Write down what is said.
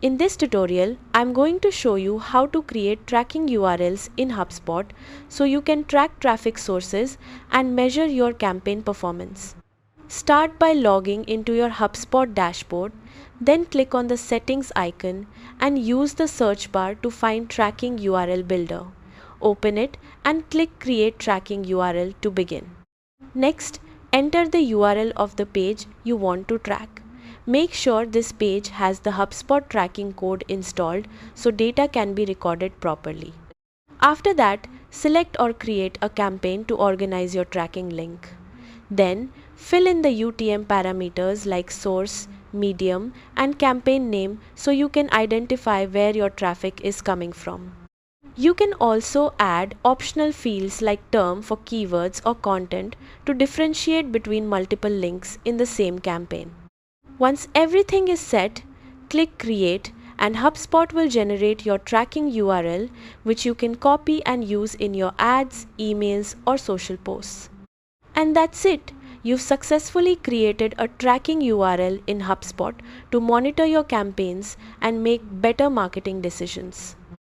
In this tutorial, I'm going to show you how to create tracking URLs in HubSpot so you can track traffic sources and measure your campaign performance. Start by logging into your HubSpot dashboard, then click on the settings icon and use the search bar to find Tracking URL Builder. Open it and click Create Tracking URL to begin. Next, enter the URL of the page you want to track. Make sure this page has the HubSpot tracking code installed so data can be recorded properly. After that, select or create a campaign to organize your tracking link. Then, fill in the UTM parameters like source, medium, and campaign name so you can identify where your traffic is coming from. You can also add optional fields like term for keywords or content to differentiate between multiple links in the same campaign. Once everything is set, click Create and HubSpot will generate your tracking URL, which you can copy and use in your ads, emails, or social posts. And that's it. You've successfully created a tracking URL in HubSpot to monitor your campaigns and make better marketing decisions.